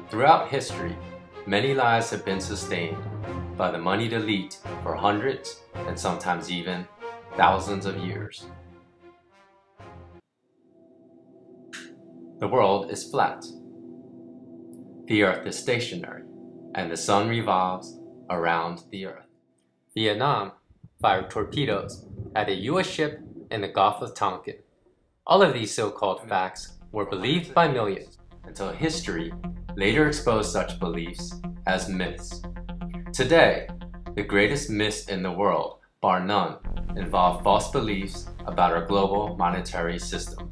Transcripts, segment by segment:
Throughout history, many lives have been sustained by the moneyed elite for hundreds and sometimes even thousands of years. The world is flat. The earth is stationary, and the sun revolves around the earth. Vietnam fired torpedoes at a U.S. ship in the Gulf of Tonkin. All of these so-called facts were believed by millions until history later exposed such beliefs as myths. Today, the greatest myths in the world, bar none, involve false beliefs about our global monetary system.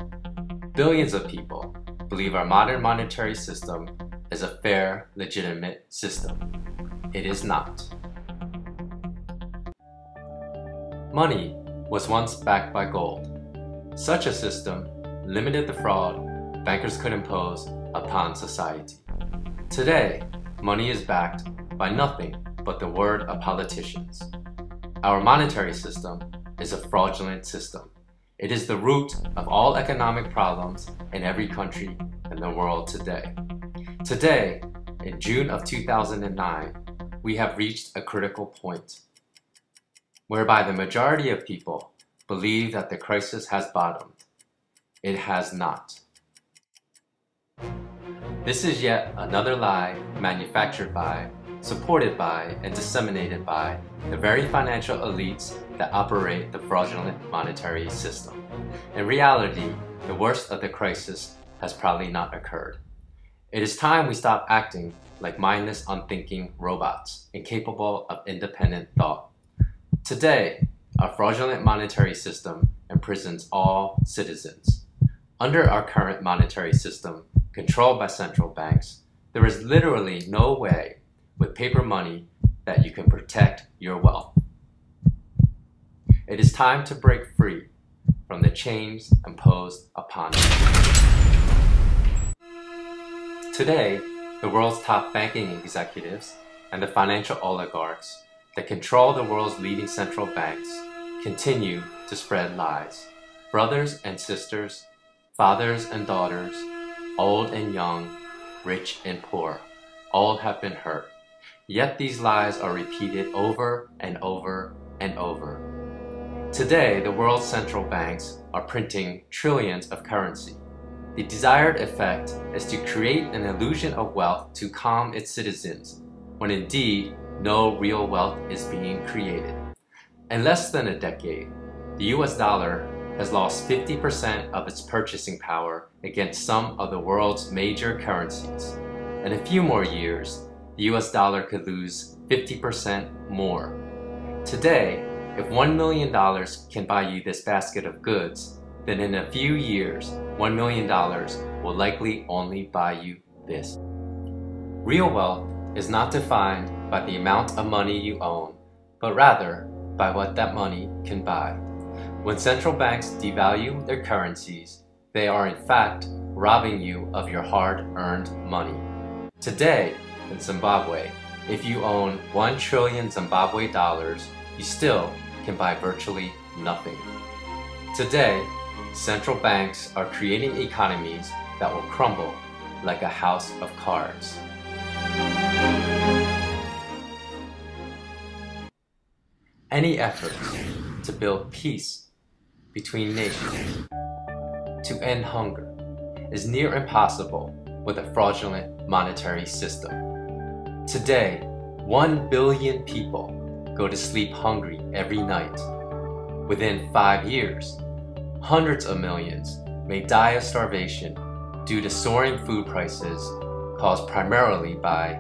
Billions of people believe our modern monetary system is a fair, legitimate system. It is not. Money was once backed by gold. Such a system limited the fraud bankers could impose upon society. Today, money is backed by nothing but the word of politicians. Our monetary system is a fraudulent system. It is the root of all economic problems in every country in the world today. Today, in June of 2009, we have reached a critical point whereby the majority of people believe that the crisis has bottomed. It has not. This is yet another lie manufactured by, supported by, and disseminated by the very financial elites that operate the fraudulent monetary system. In reality, the worst of the crisis has probably not occurred. It is time we stop acting like mindless, unthinking robots, incapable of independent thought. Today, our fraudulent monetary system imprisons all citizens. Under our current monetary system, controlled by central banks, there is literally no way with paper money that you can protect your wealth. It is time to break free from the chains imposed upon us. Today, the world's top banking executives and the financial oligarchs that control the world's leading central banks continue to spread lies. Brothers and sisters, fathers and daughters, old and young, rich and poor, all have been hurt. Yet these lies are repeated over and over and over. Today, the world's central banks are printing trillions of currency. The desired effect is to create an illusion of wealth to calm its citizens, when indeed no real wealth is being created. In less than a decade, the US dollar has lost 50% of its purchasing power against some of the world's major currencies. In a few more years, the US dollar could lose 50% more. Today, if $1 million can buy you this basket of goods, then in a few years, $1 million will likely only buy you this. Real wealth is not defined by the amount of money you own, but rather by what that money can buy. When central banks devalue their currencies, they are in fact robbing you of your hard-earned money. Today, in Zimbabwe, if you own 1 trillion Zimbabwe dollars, you still can buy virtually nothing. Today, central banks are creating economies that will crumble like a house of cards. Any effort to build peace between nations, to end hunger, is near impossible with a fraudulent monetary system. Today, 1 billion people go to sleep hungry every night. Within 5 years, hundreds of millions may die of starvation due to soaring food prices caused primarily by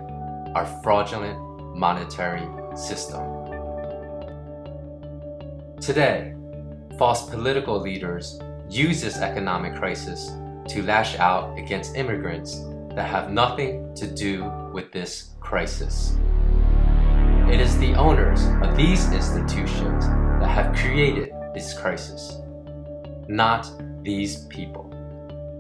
our fraudulent monetary system. Today, false political leaders use this economic crisis to lash out against immigrants that have nothing to do with this crisis. It is the owners of these institutions that have created this crisis, not these people.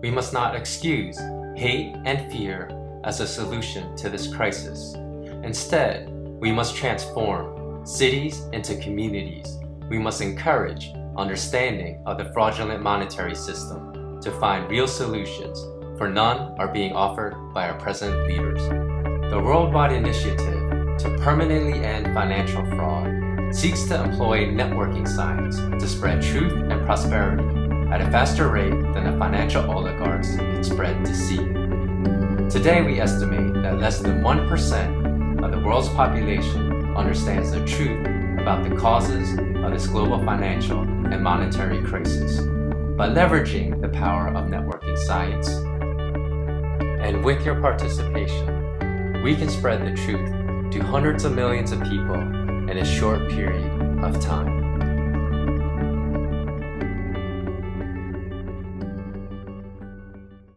We must not excuse hate and fear as a solution to this crisis. Instead, we must transform cities into communities. We must encourage understanding of the fraudulent monetary system to find real solutions for none are being offered by our present leaders. The worldwide initiative to permanently end financial fraud seeks to employ networking science to spread truth and prosperity at a faster rate than the financial oligarchs can spread deceit. Today, we estimate that less than 1% of the world's population understands the truth about the causes of this global financial and monetary crisis. By leveraging the power of networking science, and with your participation, we can spread the truth to hundreds of millions of people in a short period of time.